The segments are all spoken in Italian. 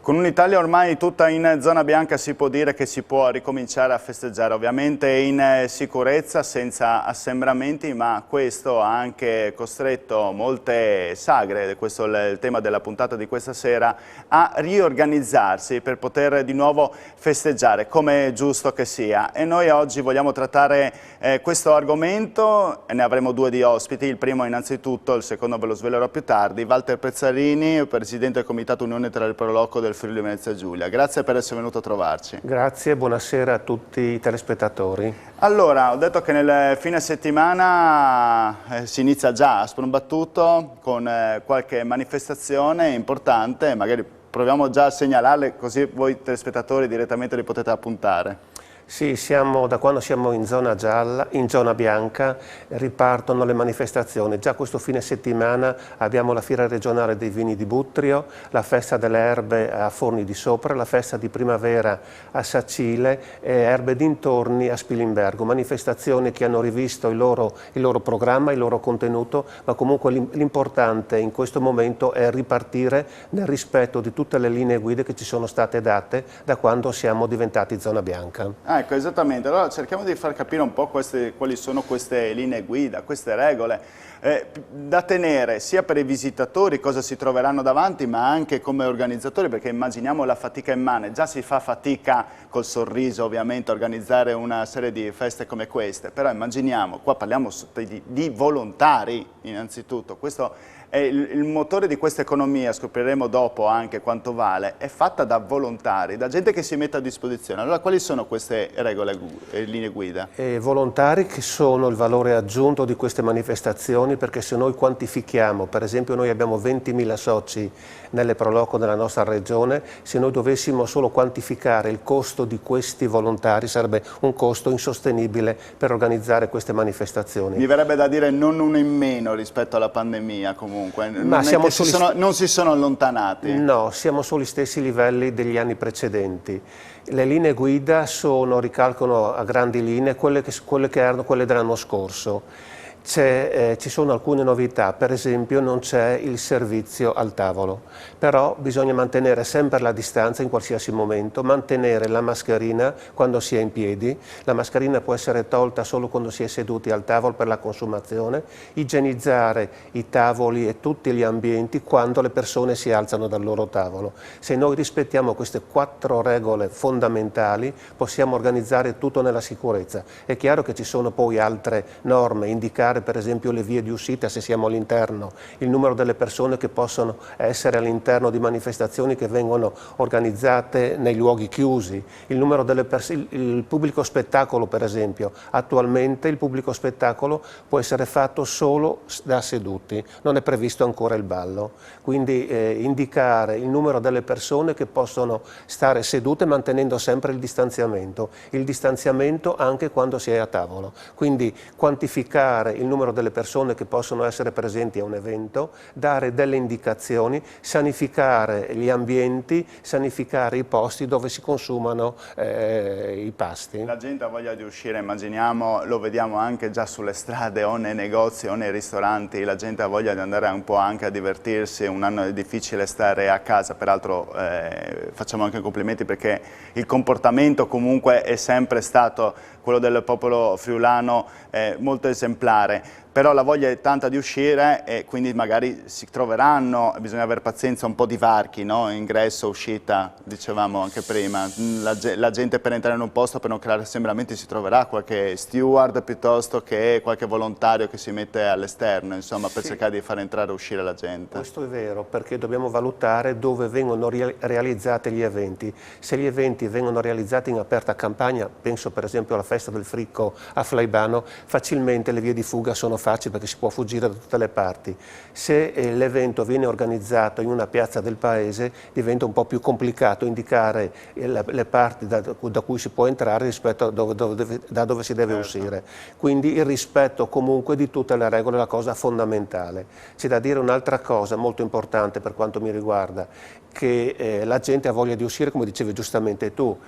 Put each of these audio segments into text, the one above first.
Con un'Italia ormai tutta in zona bianca si può dire che si può ricominciare a festeggiare, ovviamente in sicurezza, senza assembramenti, ma questo ha anche costretto molte sagre, questo è il tema della puntata di questa sera, a riorganizzarsi per poter di nuovo festeggiare, come è giusto che sia. E noi oggi vogliamo trattare questo argomento, e ne avremo due di ospiti, il primo innanzitutto, il secondo ve lo svelerò più tardi, Walter Pezzarini, Presidente del Comitato Unione tra il Proloco del Friuli Venezia Giulia. Grazie per essere venuto a trovarci. Grazie, buonasera a tutti i telespettatori. Allora, ho detto che nel fine settimana si inizia già a sprombattuto con qualche manifestazione importante, magari proviamo già a segnalarle così voi telespettatori direttamente li potete appuntare. Sì, da quando siamo in zona gialla, in zona bianca, ripartono le manifestazioni. Già questo fine settimana abbiamo la Fiera regionale dei vini di Buttrio, la festa delle erbe a Forni di Sopra, la festa di primavera a Sacile e erbe dintorni a Spilimbergo. Manifestazioni che hanno rivisto il loro programma, il loro contenuto, ma comunque l'importante in questo momento è ripartire nel rispetto di tutte le linee guida che ci sono state date da quando siamo diventati zona bianca. Ecco, esattamente. Allora cerchiamo di far capire un po' quali sono queste linee guida, queste regole da tenere sia per i visitatori, cosa si troveranno davanti, ma anche come organizzatori, perché immaginiamo la fatica immane. Già si fa fatica col sorriso ovviamente a organizzare una serie di feste come queste, però immaginiamo, qua parliamo di volontari innanzitutto, questo è il motore di questa economia, scopriremo dopo anche quanto vale, è fatta da volontari, da gente che si mette a disposizione. Allora quali sono queste regole e linee guida? Volontari che sono il valore aggiunto di queste manifestazioni, perché se noi quantifichiamo, per esempio noi abbiamo 20.000 soci nelle Proloco della nostra regione, se noi dovessimo solo quantificare il costo di questi volontari sarebbe un costo insostenibile per organizzare queste manifestazioni. Mi verrebbe da dire non uno in meno rispetto alla pandemia comunque. Non si sono allontanati. No, siamo sugli stessi livelli degli anni precedenti. Le linee guida ricalcano a grandi linee quelle che erano quelle dell'anno scorso. Ci sono alcune novità, per esempio non c'è il servizio al tavolo, però bisogna mantenere sempre la distanza in qualsiasi momento, mantenere la mascherina quando si è in piedi, la mascherina può essere tolta solo quando si è seduti al tavolo per la consumazione, igienizzare i tavoli e tutti gli ambienti quando le persone si alzano dal loro tavolo. Se noi rispettiamo queste 4 regole fondamentali possiamo organizzare tutto nella sicurezza. È chiaro che ci sono poi altre norme, indicare per esempio le vie di uscita se siamo all'interno, il numero delle persone che possono essere all'interno di manifestazioni che vengono organizzate nei luoghi chiusi, il numero il pubblico spettacolo per esempio. Attualmente il pubblico spettacolo può essere fatto solo da seduti, non è previsto ancora il ballo, quindi indicare il numero delle persone che possono stare sedute mantenendo sempre il distanziamento anche quando si è a tavolo, quindi quantificare il numero delle persone che possono essere presenti a un evento, dare delle indicazioni, sanificare gli ambienti, sanificare i posti dove si consumano i pasti. La gente ha voglia di uscire, immaginiamo, lo vediamo anche già sulle strade o nei negozi o nei ristoranti, la gente ha voglia di andare un po' anche a divertirsi, un anno è difficile stare a casa, peraltro facciamo anche complimenti perché il comportamento comunque è sempre stato quello del popolo friulano molto esemplare. Però la voglia è tanta di uscire e quindi magari si troveranno, bisogna avere pazienza, un po' di varchi, no? Ingresso, uscita, dicevamo anche prima. La gente per entrare in un posto, per non creare assembramenti, si troverà qualche steward piuttosto che qualche volontario che si mette all'esterno, insomma, per cercare di far entrare e uscire la gente. Questo è vero, perché dobbiamo valutare dove vengono realizzati gli eventi. Se gli eventi vengono realizzati in aperta campagna, penso per esempio alla festa del Fricco a Flaibano, facilmente le vie di fuga sono facili perché si può fuggire da tutte le parti. Se l'evento viene organizzato in una piazza del paese diventa un po' più complicato indicare le parti da cui si può entrare rispetto a da dove si deve uscire. Quindi il rispetto comunque di tutte le regole è la cosa fondamentale. C'è da dire un'altra cosa molto importante per quanto mi riguarda, che la gente ha voglia di uscire, come dicevi giustamente tu.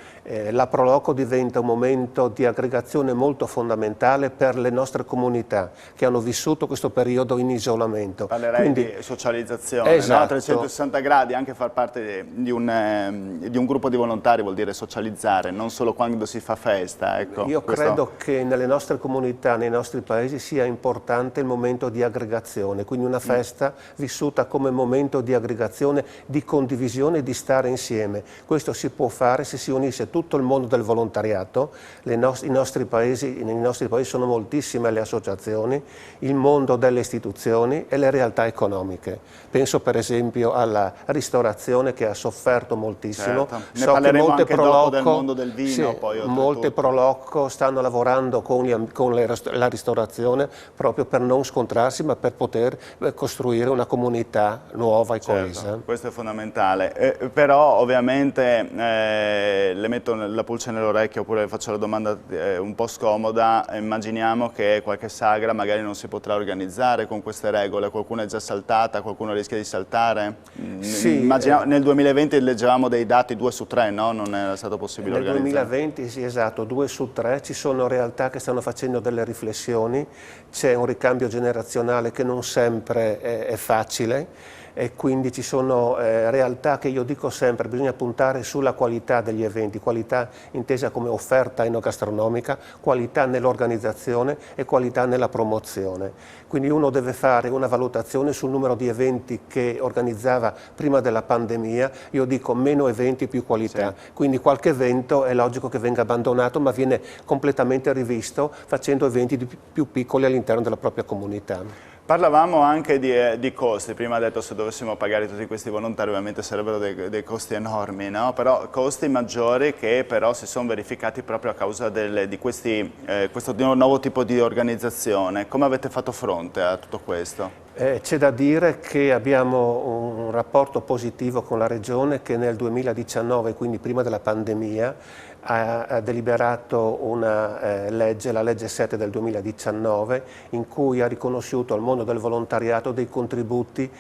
La Proloco diventa un momento di aggregazione molto fondamentale per le nostre comunità, che che hanno vissuto questo periodo in isolamento. Parlerei di socializzazione, esatto. no? 360 gradi, anche far parte di un gruppo di volontari vuol dire socializzare, non solo quando si fa festa. Ecco, io credo che nelle nostre comunità, nei nostri paesi, sia importante il momento di aggregazione, quindi una festa vissuta come momento di aggregazione, di condivisione e di stare insieme. Questo si può fare se si unisce tutto il mondo del volontariato, nei nostri paesi sono moltissime le associazioni, il mondo delle istituzioni e le realtà economiche. Penso per esempio alla ristorazione che ha sofferto moltissimo. Certo. Ne parleremo anche dopo del mondo del vino. Sì, poi, molte Prolocco stanno lavorando con la ristorazione proprio per non scontrarsi, ma per poter costruire una comunità nuova e coesa. Certo, questo è fondamentale. Però ovviamente le metto la pulce nell'orecchio oppure le faccio la domanda un po' scomoda. Immaginiamo che qualche sagra magari non si potrà organizzare con queste regole, qualcuno è già saltata, qualcuno rischia di saltare. Sì, nel 2020 leggevamo dei dati 2 su 3, no? Non era stato possibile organizzare. Nel 2020 sì, esatto, 2 su 3, ci sono realtà che stanno facendo delle riflessioni, c'è un ricambio generazionale che non sempre è facile. E quindi ci sono realtà che io dico sempre, bisogna puntare sulla qualità degli eventi, qualità intesa come offerta enogastronomica, qualità nell'organizzazione e qualità nella promozione. Quindi uno deve fare una valutazione sul numero di eventi che organizzava prima della pandemia, io dico meno eventi più qualità, sì. Quindi qualche evento è logico che venga abbandonato ma viene completamente rivisto facendo eventi più piccoli all'interno della propria comunità. Parlavamo anche di costi, prima ha detto se dovessimo pagare tutti questi volontari ovviamente sarebbero dei costi enormi, no? Però costi maggiori che però si sono verificati proprio a causa di questo nuovo tipo di organizzazione. Come avete fatto fronte a tutto questo? C'è da dire che abbiamo un rapporto positivo con la Regione che nel 2019, quindi prima della pandemia, ha deliberato una legge, la legge 7 del 2019, in cui ha riconosciuto al mondo del volontariato dei contributi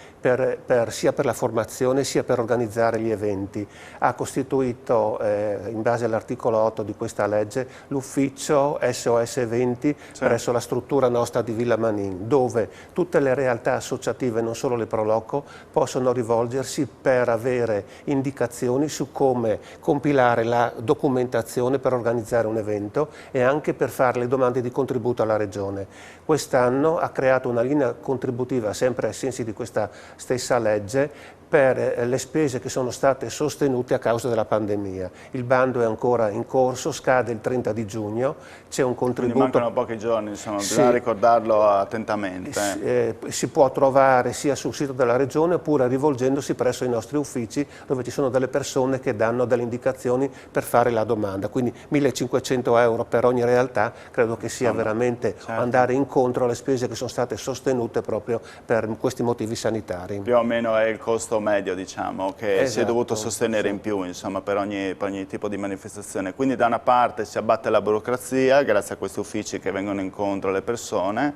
sia per la formazione sia per organizzare gli eventi. Ha costituito, in base all'articolo 8 di questa legge, l'ufficio SOS Eventi presso la struttura nostra di Villa Manin, dove tutte le realtà associative, non solo le Prolocco, possono rivolgersi per avere indicazioni su come compilare la documentazione per organizzare un evento e anche per fare le domande di contributo alla Regione. Quest'anno ha creato una linea contributiva, sempre ai sensi di questa stessa legge, per le spese che sono state sostenute a causa della pandemia. Il bando è ancora in corso, scade il 30 di giugno, c'è un contributo... Quindi mancano pochi giorni, insomma, bisogna ricordarlo attentamente. Si può trovare sia sul sito della Regione oppure rivolgendosi presso i nostri uffici dove ci sono delle persone che danno delle indicazioni per fare la domanda. Quindi 1.500 euro per ogni realtà credo che sia veramente andare incontro alle spese che sono state sostenute proprio per questi motivi sanitari. Più o meno è il costo medio, diciamo, che si è dovuto sostenere in più, insomma, per ogni tipo di manifestazione. Quindi da una parte si abbatte la burocrazia grazie a questi uffici che vengono incontro alle persone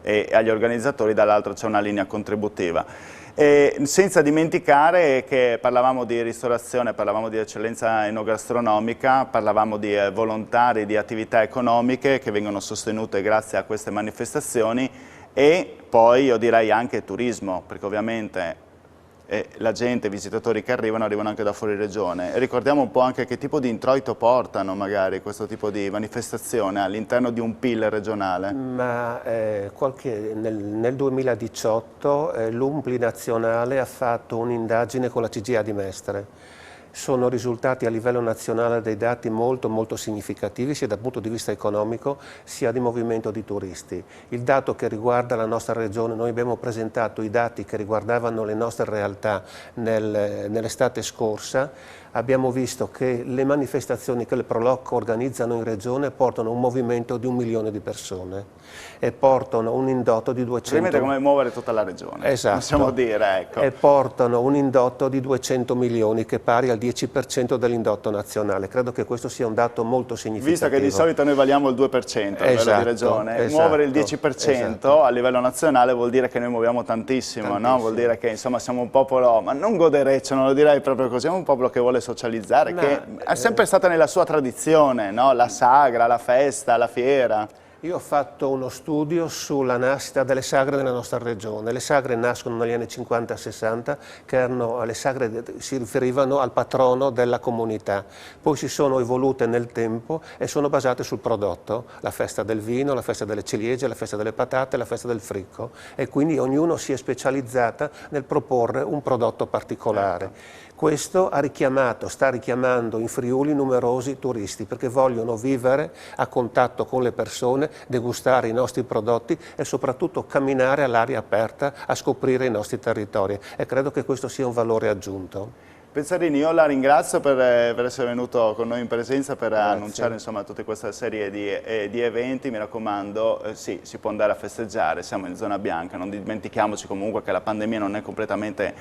e agli organizzatori, dall'altro c'è una linea contributiva. E senza dimenticare che parlavamo di ristorazione, parlavamo di eccellenza enogastronomica, parlavamo di volontari, di attività economiche che vengono sostenute grazie a queste manifestazioni e poi io direi anche turismo, perché ovviamente la gente, i visitatori che arrivano anche da fuori regione. E ricordiamo un po' anche che tipo di introito portano magari questo tipo di manifestazione all'interno di un PIL regionale. Ma nel 2018 l'UMPLI nazionale ha fatto un'indagine con la CGA di Mestre. Sono risultati a livello nazionale dei dati molto significativi sia dal punto di vista economico sia di movimento di turisti. Il dato che riguarda la nostra regione, noi abbiamo presentato i dati che riguardavano le nostre realtà nell'estate scorsa, abbiamo visto che le manifestazioni che le Prolocco organizzano in regione portano un movimento di 1 milione di persone e portano un indotto di 200... Vedete come muovere tutta la regione, esatto, possiamo dire, ecco. E portano un indotto di 200 milioni che è pari al 10% dell'indotto nazionale. Credo che questo sia un dato molto significativo. Visto che di solito noi valiamo il 2% a livello di regione, muovere il 10% a livello nazionale vuol dire che noi muoviamo tantissimo, no? Vuol dire che insomma siamo un popolo, ma non godereccio, non lo direi proprio così, siamo un popolo che vuole socializzare, che è sempre stata nella sua tradizione, no? La sagra, la festa, la fiera. Io ho fatto uno studio sulla nascita delle sagre nella nostra regione. Le sagre nascono negli anni 50-60, le sagre si riferivano al patrono della comunità. Poi si sono evolute nel tempo e sono basate sul prodotto, la festa del vino, la festa delle ciliegie, la festa delle patate, la festa del fricco. E quindi ognuno si è specializzata nel proporre un prodotto particolare. Questo sta richiamando in Friuli numerosi turisti perché vogliono vivere a contatto con le persone, degustare i nostri prodotti e soprattutto camminare all'aria aperta a scoprire i nostri territori, e credo che questo sia un valore aggiunto. Pezzarini, io la ringrazio per essere venuto con noi in presenza per annunciare insomma tutta questa serie di eventi. Mi raccomando, sì, si può andare a festeggiare, siamo in zona bianca, non dimentichiamoci comunque che la pandemia non è completamente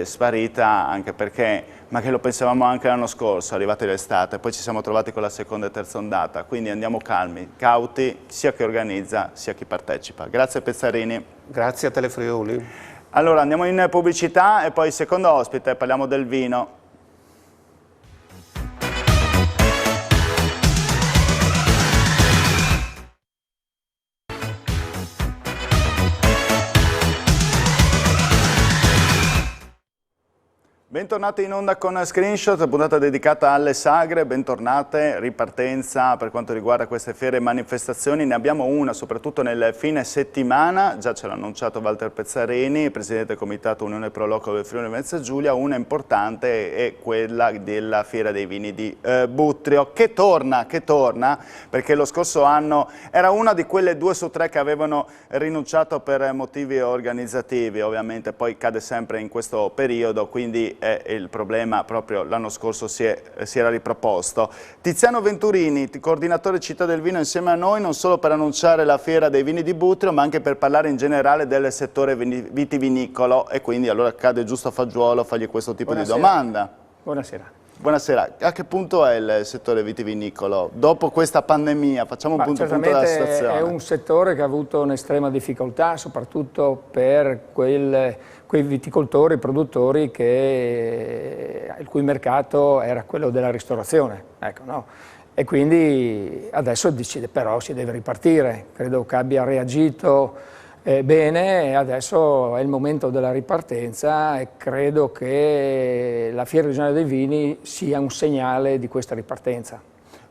sparita, anche perché, ma che lo pensavamo anche l'anno scorso, arrivati l'estate, poi ci siamo trovati con la seconda e terza ondata, quindi andiamo calmi, cauti, sia chi organizza sia chi partecipa. Grazie Pezzarini. Grazie a Telefriuli. Allora andiamo in pubblicità e poi secondo ospite parliamo del vino. Bentornati in onda con Screenshot, puntata dedicata alle sagre, bentornate, ripartenza per quanto riguarda queste fiere e manifestazioni, ne abbiamo una soprattutto nel fine settimana, già ce l'ha annunciato Walter Pezzarini, presidente del comitato Unione Pro Loco del Friuli Venezia Giulia, una importante è quella della Fiera dei Vini di Buttrio, che torna, perché lo scorso anno era una di quelle 2 su 3 che avevano rinunciato per motivi organizzativi, ovviamente poi cade sempre in questo periodo, quindi il problema proprio l'anno scorso si era riproposto. Tiziano Venturini, coordinatore Città del Vino, insieme a noi non solo per annunciare la Fiera dei Vini di Buttrio, ma anche per parlare in generale del settore vitivinicolo, e quindi allora cade giusto a fagiolo fargli questo tipo di domanda. Buonasera. Buonasera, a che punto è il settore vitivinicolo? Dopo questa pandemia, facciamo un punto della situazione. È un settore che ha avuto un'estrema difficoltà, soprattutto per quei viticoltori, produttori il cui mercato era quello della ristorazione. Ecco, no? E quindi adesso però si deve ripartire, credo che abbia reagito bene, e adesso è il momento della ripartenza e credo che la Fiera regionale dei vini sia un segnale di questa ripartenza.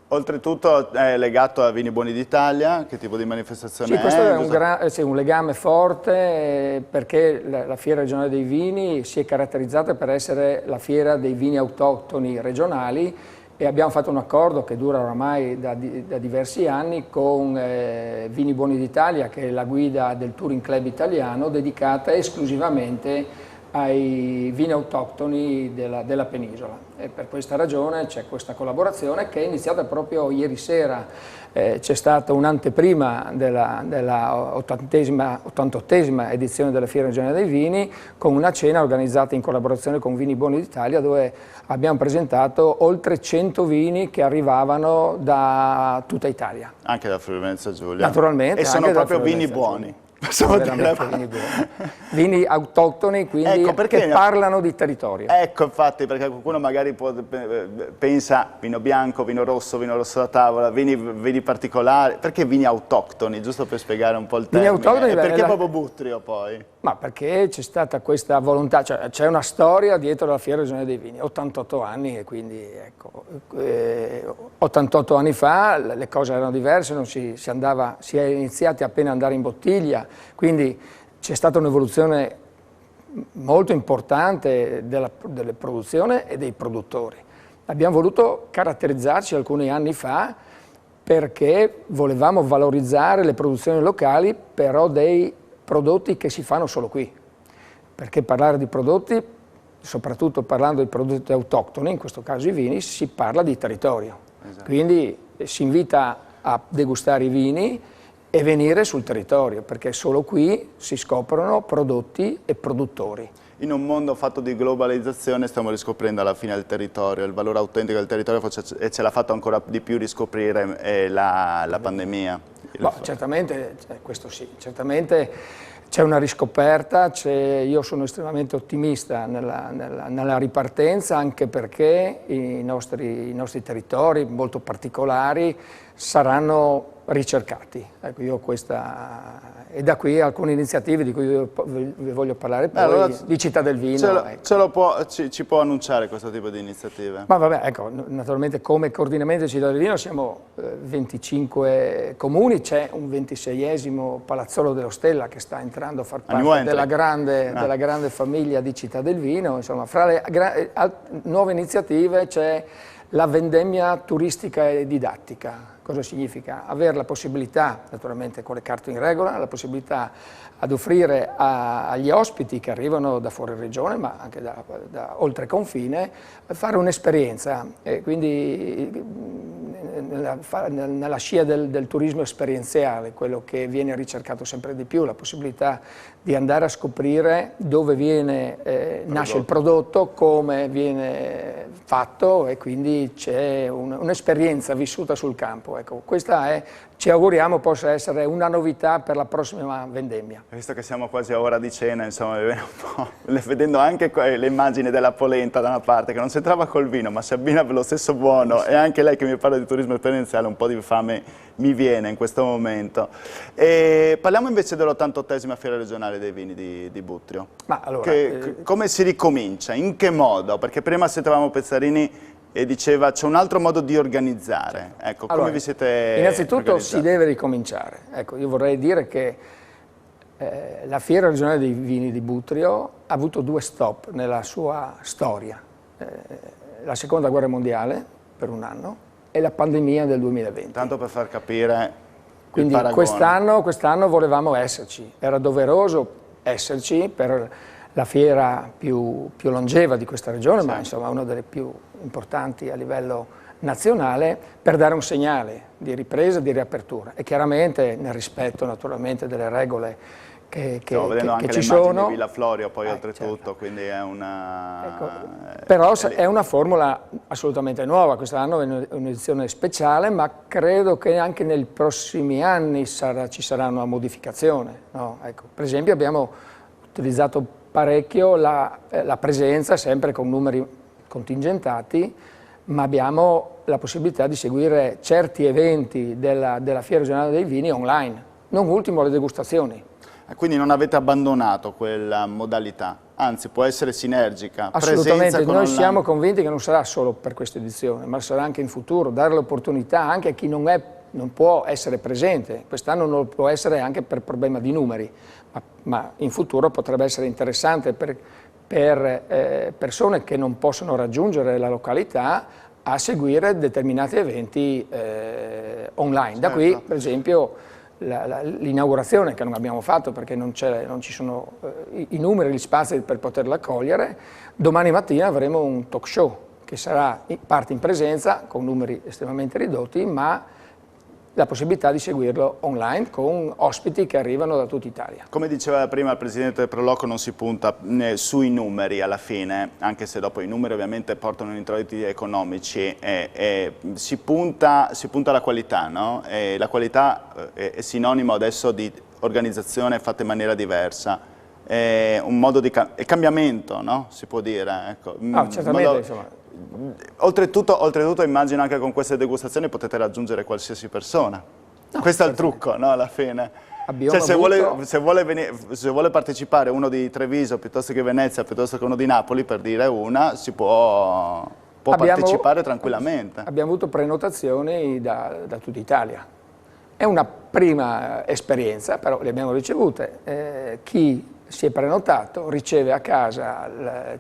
Oltretutto è legato a Vini Buoni d'Italia, che tipo di manifestazione è? Sì, questo è un legame forte perché la Fiera regionale dei vini si è caratterizzata per essere la fiera dei vini autoctoni regionali, e abbiamo fatto un accordo che dura oramai da diversi anni con Vini Buoni d'Italia, che è la guida del Touring Club italiano, dedicata esclusivamente ai vini autoctoni della penisola. E per questa ragione c'è questa collaborazione che è iniziata proprio ieri sera. C'è stata un'anteprima della 88esima edizione della Fiera regionale dei vini, con una cena organizzata in collaborazione con Vini Buoni d'Italia, dove abbiamo presentato oltre 100 vini che arrivavano da tutta Italia. Anche da Friuli Venezia Giulia. Naturalmente. E sono proprio vini buoni. Vini autoctoni, quindi ecco che parlano di territorio. Ecco, infatti, perché qualcuno magari pensa vino bianco, vino rosso da tavola, vini particolari. Perché vini autoctoni? Giusto per spiegare un po' il termine. Vini autoctoni, e perché proprio Buttrio poi? Ma perché c'è stata questa volontà, cioè c'è una storia dietro la Fiera regionale dei vini, 88 anni, e quindi ecco, 88 anni fa le cose erano diverse, si è iniziati appena ad andare in bottiglia, quindi c'è stata un'evoluzione molto importante della produzione e dei produttori. Abbiamo voluto caratterizzarci alcuni anni fa perché volevamo valorizzare le produzioni locali, però dei prodotti che si fanno solo qui, perché parlare di prodotti, soprattutto parlando di prodotti autoctoni, in questo caso i vini, si parla di territorio. Esatto. Quindi si invita a degustare i vini e venire sul territorio, perché solo qui si scoprono prodotti e produttori. In un mondo fatto di globalizzazione stiamo riscoprendo alla fine il territorio, il valore autentico del territorio, e ce l'ha fatto ancora di più riscoprire la pandemia. Certamente, questo sì, certamente c'è una riscoperta, io sono estremamente ottimista nella ripartenza, anche perché i nostri territori molto particolari saranno ricercati. Ecco, io e da qui alcune iniziative di cui vi voglio parlare poi, allora, di Città del Vino. Ci può annunciare questo tipo di iniziative? Ma vabbè, ecco, naturalmente come coordinamento di Città del Vino siamo 25 comuni, c'è un 26esimo Palazzolo dello Stella che sta entrando a far parte della grande famiglia di Città del Vino. Insomma, fra le nuove iniziative c'è la vendemmia turistica e didattica. Cosa significa? Avere la possibilità, naturalmente con le carte in regola, la possibilità ad offrire agli ospiti che arrivano da fuori regione, ma anche da oltre confine, fare un'esperienza. Quindi nella scia del turismo esperienziale, quello che viene ricercato sempre di più, la possibilità di andare a scoprire dove nasce il prodotto, come viene fatto, e quindi c'è un'esperienza vissuta sul campo. Ecco, questa ci auguriamo possa essere una novità per la prossima vendemmia. Visto che siamo quasi a ora di cena, insomma, vedendo anche le immagini della polenta da una parte, che non si trova col vino, ma si abbina per lo stesso buono, e anche lei che mi parla di turismo esperienziale, un po' di fame mi viene in questo momento. E parliamo invece dell'88esima Fiera Regionale dei Vini di Butrio. Ma allora, come si ricomincia? In che modo? Perché prima sentavamo Pezzarini e diceva c'è un altro modo di organizzare. Ecco, allora, come vi siete innanzitutto organizzati? si deve ricominciare. Ecco, io vorrei dire che la Fiera Regionale dei Vini di Butrio ha avuto 2 stop nella sua storia. La Seconda Guerra Mondiale, per un anno, e la pandemia del 2020. Tanto per far capire quindi il paragone. quest'anno volevamo esserci, era doveroso esserci per la fiera più longeva di questa regione, sì, ma insomma una delle più importanti a livello nazionale, per dare un segnale di ripresa e di riapertura, e chiaramente nel rispetto naturalmente delle regole che stiamo vedendo anche ci le immagini sono. di Villa Florio poi oltretutto, certo. Quindi è una... Ecco, però è una formula assolutamente nuova, quest'anno è un'edizione speciale, ma credo che anche nei prossimi anni ci sarà una modificazione. No? Ecco, per esempio abbiamo utilizzato parecchio la presenza, sempre con numeri contingentati, ma abbiamo la possibilità di seguire certi eventi della Fiera Regionale dei Vini online, non ultimo le degustazioni. Quindi non avete abbandonato quella modalità, anzi può essere sinergica. Assolutamente, noi siamo convinti che non sarà solo per questa edizione, ma sarà anche in futuro, dare l'opportunità anche a chi non può essere presente. Quest'anno non può essere anche per problema di numeri, ma in futuro potrebbe essere interessante per persone che non possono raggiungere la località a seguire determinati eventi online. Da qui, per esempio, l'inaugurazione che non abbiamo fatto perché non ci sono i numeri, gli spazi per poterla accogliere. Domani mattina avremo un talk show che sarà in parte in presenza con numeri estremamente ridotti, ma la possibilità di seguirlo online con ospiti che arrivano da tutta Italia. Come diceva prima il Presidente del Proloco, non si punta sui numeri alla fine, anche se dopo i numeri ovviamente portano introiti economici, si punta alla qualità, no? E la qualità è sinonimo adesso di organizzazione fatta in maniera diversa, è un modo di cambiamento, no? Si può dire. Ecco. No, certamente, insomma. Oltretutto immagino anche con queste degustazioni potete raggiungere qualsiasi persona. No, questo è il trucco, no, alla fine. Cioè, se vuole partecipare uno di Treviso piuttosto che Venezia, piuttosto che uno di Napoli, per dire una, si può partecipare tranquillamente. Abbiamo avuto prenotazioni da tutta Italia. È una prima esperienza, però le abbiamo ricevute. Chi si è prenotato riceve a casa,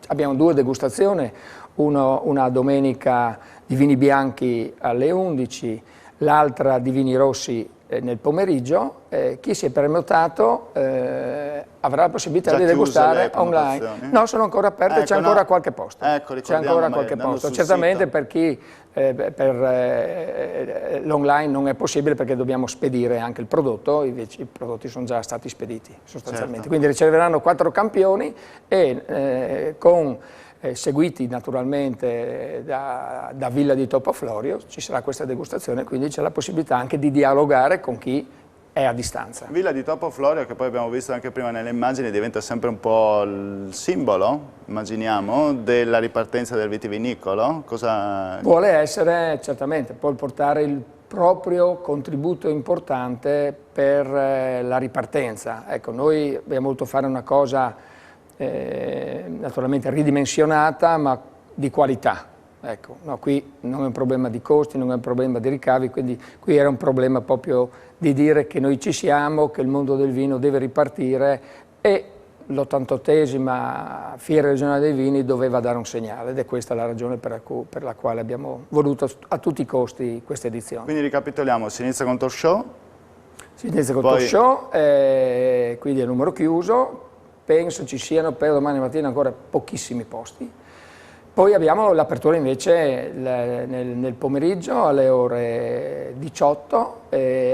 abbiamo 2 degustazioni, una domenica di vini bianchi alle 11, l'altra di vini rossi nel pomeriggio. Chi si è prenotato avrà la possibilità di degustare online. No, sono ancora aperte, c'è ancora qualche posto. C'è ancora qualche posto. Certamente per chi l'online non è possibile perché dobbiamo spedire anche il prodotto, invece i prodotti sono già stati spediti sostanzialmente. Certo. Quindi riceveranno 4 campioni e seguiti naturalmente da Villa di Topo Florio, ci sarà questa degustazione, quindi c'è la possibilità anche di dialogare con chi è a distanza. Villa di Topo Florio, che poi abbiamo visto anche prima nelle immagini, diventa sempre un po' il simbolo, immaginiamo, della ripartenza del vitivinicolo. Cosa... Vuole essere, certamente, può portare il proprio contributo importante per la ripartenza. Ecco, noi abbiamo voluto fare una cosa naturalmente ridimensionata, ma di qualità. Ecco, no, qui non è un problema di costi, non è un problema di ricavi, quindi qui era un problema proprio di dire che noi ci siamo, che il mondo del vino deve ripartire e l'88esima Fiera Regionale dei Vini doveva dare un segnale ed è questa la ragione per la quale abbiamo voluto a tutti i costi questa edizione. Quindi ricapitoliamo, si inizia con talk show? Si inizia con talk show, quindi è numero chiuso, penso ci siano per domani mattina ancora pochissimi posti. Poi abbiamo l'apertura invece nel pomeriggio alle ore 18,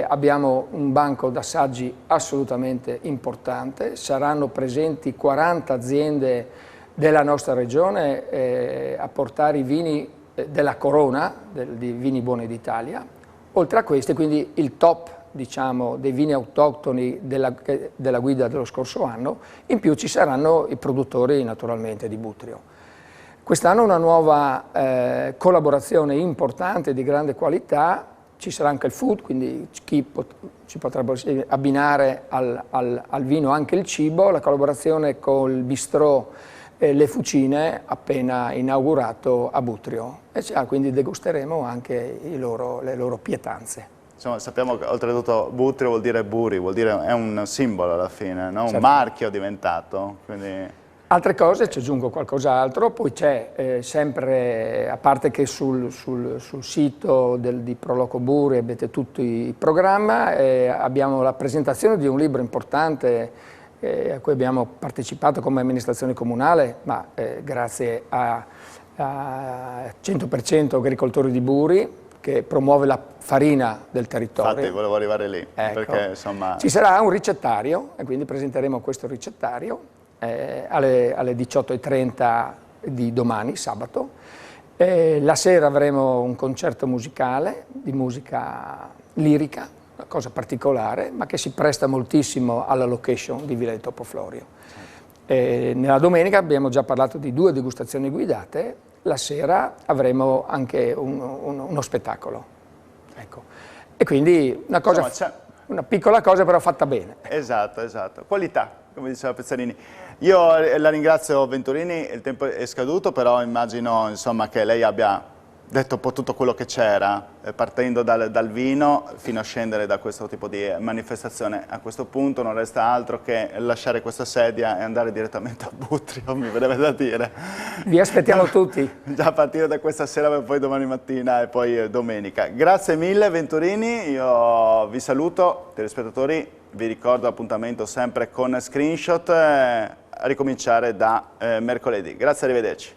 abbiamo un banco d'assaggi assolutamente importante, saranno presenti 40 aziende della nostra regione a portare i vini della corona, di Vini Buoni d'Italia, oltre a questi quindi il top diciamo, dei vini autoctoni della guida dello scorso anno, in più ci saranno i produttori naturalmente di Butrio. Quest'anno una nuova collaborazione importante di grande qualità, ci sarà anche il food, quindi ci potrebbe abbinare al vino anche il cibo, la collaborazione col bistrò Le Fucine appena inaugurato a Butrio e quindi degusteremo anche le loro pietanze. Insomma, sappiamo che oltretutto Butrio vuol dire Buri, è un simbolo alla fine, no? Certo. Un marchio diventato. Quindi... Altre cose, ci aggiungo qualcos'altro, poi c'è sempre, a parte che sul sito di Proloco Buri avete tutto il programma, abbiamo la presentazione di un libro importante a cui abbiamo partecipato come amministrazione comunale, ma grazie a 100% Agricoltori di Buri, che promuove la farina del territorio. Infatti volevo arrivare lì, ecco. Perché insomma... Ci sarà un ricettario e quindi presenteremo questo ricettario alle 18:30 di domani, sabato. La sera avremo un concerto musicale di musica lirica, una cosa particolare, ma che si presta moltissimo alla location di Villa di Topoflorio. Nella domenica abbiamo già parlato di 2 degustazioni guidate, la sera avremo anche uno spettacolo. Ecco. E quindi una cosa, insomma, una piccola cosa però fatta bene. Esatto, qualità, come diceva Pezzarini. Io la ringrazio Venturini, il tempo è scaduto, però immagino insomma, che lei abbia detto un po' tutto quello che c'era, partendo dal vino fino a scendere da questo tipo di manifestazione. A questo punto non resta altro che lasciare questa sedia e andare direttamente a Butrio, mi verrebbe da dire. Vi aspettiamo tutti. Già a partire da questa sera per poi domani mattina e poi domenica. Grazie mille Venturini, io vi saluto, telespettatori, vi ricordo l'appuntamento sempre con Screenshot, a ricominciare da mercoledì. Grazie, arrivederci.